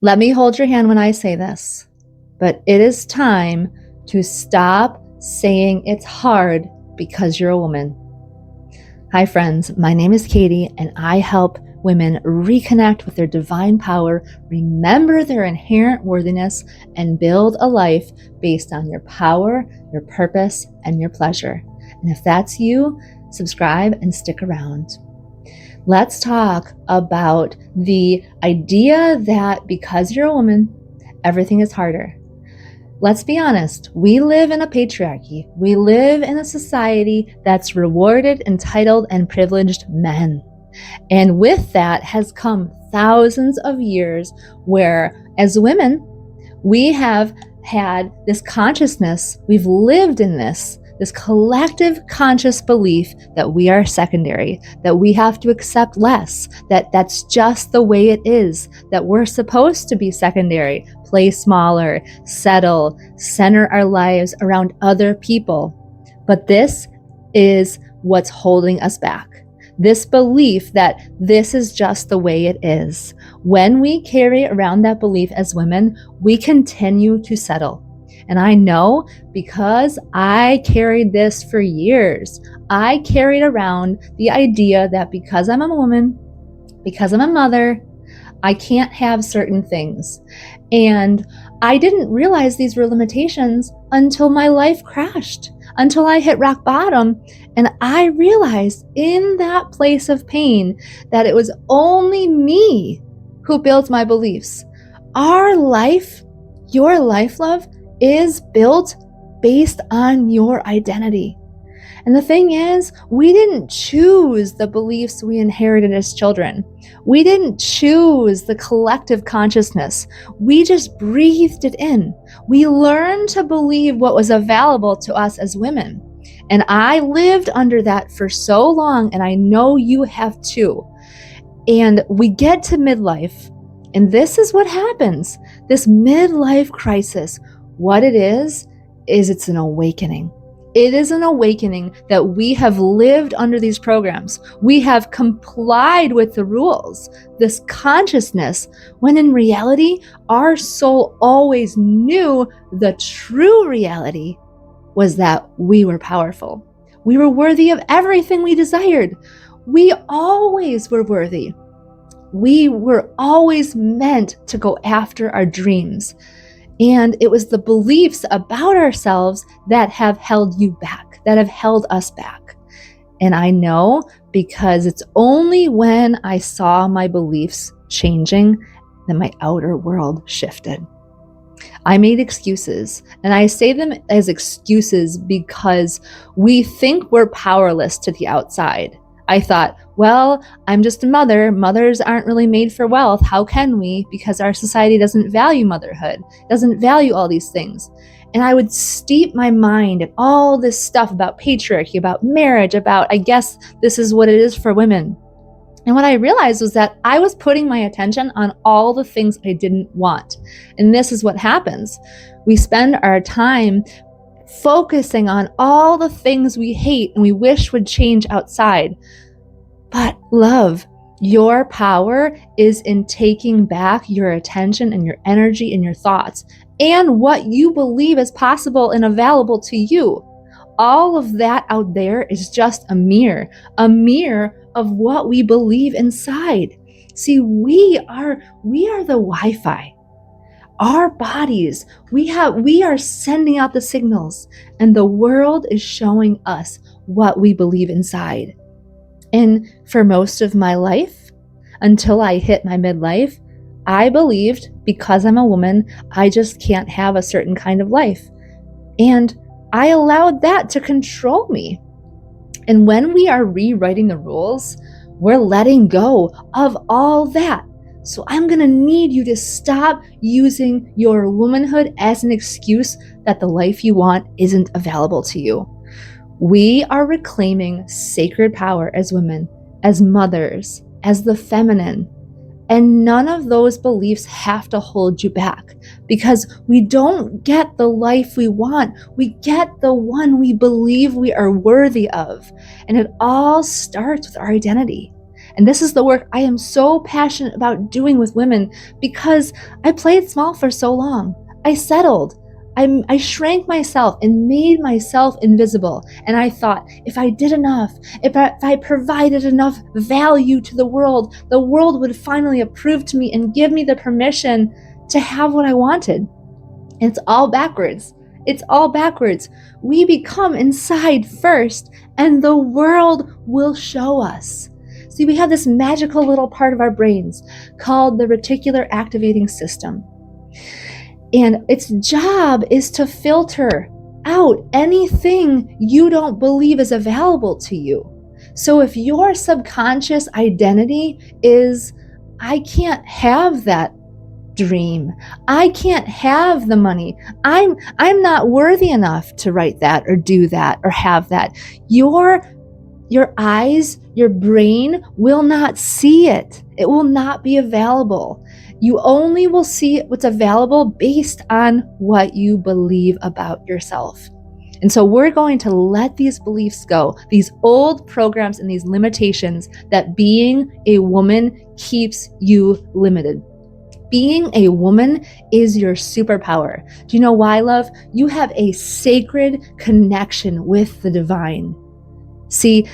Let me hold your hand when I say this, but it is time to stop saying it's hard because you're a woman. Hi, friends. My name is Katie, and I help women reconnect with their divine power, remember their inherent worthiness, and build a life based on your power, your purpose, and your pleasure. And if that's you, subscribe and stick around. Let's talk about the idea that because you're a woman, everything is harder. Let's be honest, we live in a patriarchy. We live in a society that's rewarded, entitled, and privileged men. And with that has come thousands of years where, as women, we have had this consciousness, we've lived in this collective conscious belief that we are secondary, that we have to accept less, that that's just the way it is, that we're supposed to be secondary, play smaller, settle, center our lives around other people. But this is what's holding us back. This belief that this is just the way it is. When we carry around that belief as women, we continue to settle. And I know because I carried this for years. I carried around the idea that because I'm a woman, because I'm a mother, I can't have certain things. And I didn't realize these were limitations until my life crashed, until I hit rock bottom. And I realized in that place of pain that it was only me who built my beliefs. Our life, your life, love, is built based on your identity. And the thing is, we didn't choose the beliefs we inherited as children. We didn't choose the collective consciousness. We just breathed it in. We learned to believe what was available to us as women. And I lived under that for so long, and I know you have too. And we get to midlife, and this is what happens. This midlife crisis, what it is it's an awakening. It is an awakening that we have lived under these programs. We have complied with the rules, this consciousness, when in reality, our soul always knew the true reality was that we were powerful. We were worthy of everything we desired. We always were worthy. We were always meant to go after our dreams. And it was the beliefs about ourselves that have held you back, that have held us back. And I know because it's only when I saw my beliefs changing that my outer world shifted. I made excuses, and I say them as excuses because we think we're powerless to the outside. I thought, well, I'm just a mother. Mothers aren't really made for wealth. How can we? Because our society doesn't value motherhood, doesn't value all these things. And I would steep my mind in all this stuff about patriarchy, about marriage, about, I guess this is what it is for women. And what I realized was that I was putting my attention on all the things I didn't want. And this is what happens. We spend our time focusing on all the things we hate and we wish would change outside. But love, your power is in taking back your attention and your energy and your thoughts and what you believe is possible and available to you. All of that out there is just a mirror of what we believe inside. See, we are the Wi-Fi. Our bodies, we are sending out the signals, and the world is showing us what we believe inside. And for most of my life, until I hit my midlife, I believed because I'm a woman, I just can't have a certain kind of life. And I allowed that to control me. And when we are rewriting the rules, we're letting go of all that. So I'm going to need you to stop using your womanhood as an excuse that the life you want isn't available to you. We are reclaiming sacred power as women, as mothers, as the feminine. And none of those beliefs have to hold you back because we don't get the life we want. We get the one we believe we are worthy of. And it all starts with our identity. And this is the work I am so passionate about doing with women because I played small for so long. I settled. I shrank myself and made myself invisible. And I thought, if I did enough, if I provided enough value to the world would finally approve to me and give me the permission to have what I wanted. And it's all backwards. It's all backwards. We become inside first, and the world will show us. See, we have this magical little part of our brains called the reticular activating system. And its job is to filter out anything you don't believe is available to you. So if your subconscious identity is, I can't have that dream, I can't have the money, I'm not worthy enough to write that or do that or have that, your eyes, your brain will not see it. It will not be available. You only will see what's available based on what you believe about yourself. And so we're going to let these beliefs go, these old programs and these limitations that being a woman keeps you limited. Being a woman is your superpower. Do you know why, love? You have a sacred connection with the divine. See,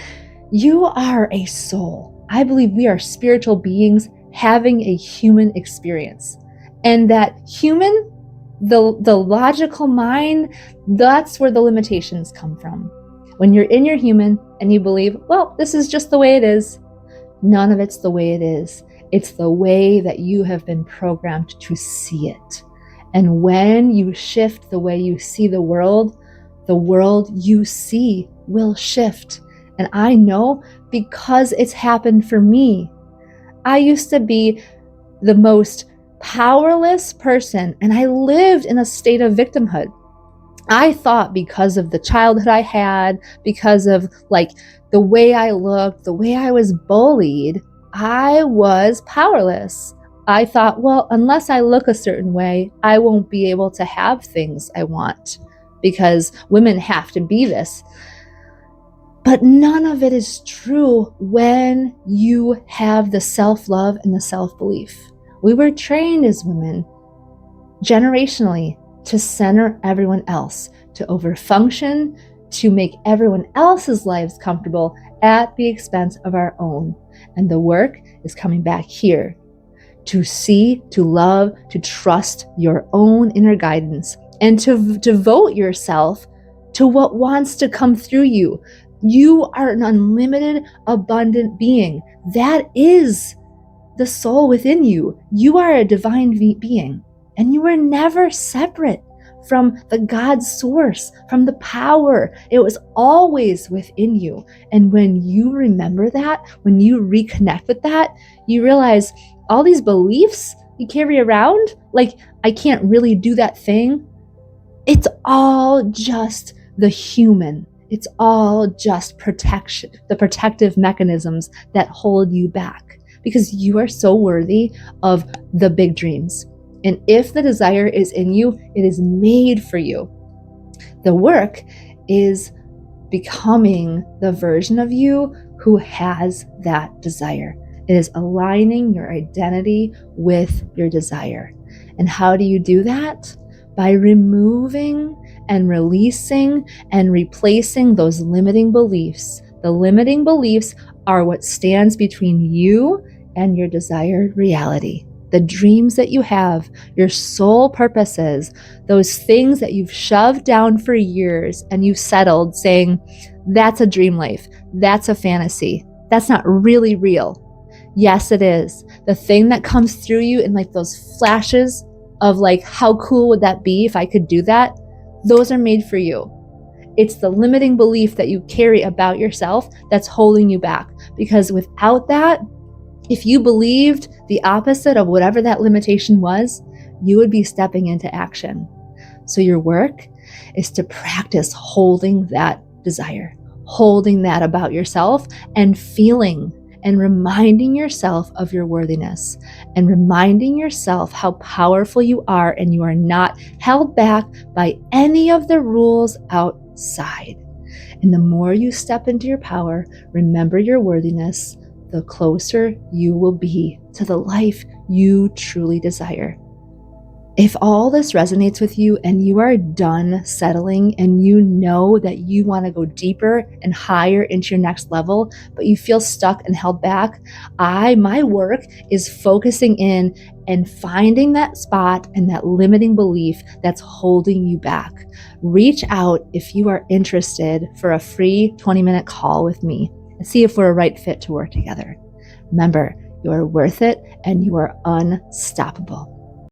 you are a soul. I believe we are spiritual beings having a human experience. And that human, the logical mind, that's where the limitations come from. When you're in your human and you believe, well, this is just the way it is, none of it's the way it is. It's the way that you have been programmed to see it. And when you shift the way you see the world you see will shift. And I know because it's happened for me. I used to be the most powerless person, and I lived in a state of victimhood. I thought because of the childhood I had, because of the way I looked, the way I was bullied, I was powerless. I thought, well, unless I look a certain way, I won't be able to have things I want because women have to be this. But none of it is true when you have the self-love and the self-belief. We were trained as women generationally to center everyone else, to overfunction, to make everyone else's lives comfortable at the expense of our own. And the work is coming back here to see, to love, to trust your own inner guidance, and to devote yourself to what wants to come through you. You are an unlimited, abundant being. That is the soul within you. You are a divine being, and you are never separate from the God source, from the power. It was always within you. And when you remember that, when you reconnect with that, you realize all these beliefs you carry around, like, I can't really do that thing. It's all just the human. It's all just protection, the protective mechanisms that hold you back, because you are so worthy of the big dreams. And if the desire is in you, it is made for you. The work is becoming the version of you who has that desire. It is aligning your identity with your desire. And how do you do that? By removing and releasing and replacing those limiting beliefs. The limiting beliefs are what stands between you and your desired reality. The dreams that you have, your soul purposes, those things that you've shoved down for years and you've settled saying, that's a dream life, that's a fantasy, that's not really real. Yes, it is. The thing that comes through you in those flashes of how cool would that be if I could do that? Those are made for you. It's the limiting belief that you carry about yourself that's holding you back. Because without that, if you believed the opposite of whatever that limitation was, you would be stepping into action. So your work is to practice holding that desire, holding that about yourself, and feeling and reminding yourself of your worthiness, and reminding yourself how powerful you are, and you are not held back by any of the rules outside. And the more you step into your power, remember your worthiness, the closer you will be to the life you truly desire. If all this resonates with you and you are done settling and you know that you want to go deeper and higher into your next level, but you feel stuck and held back, my work is focusing in and finding that spot and that limiting belief that's holding you back. Reach out if you are interested for a free 20-minute call with me and see if we're a right fit to work together. Remember, you are worth it and you are unstoppable.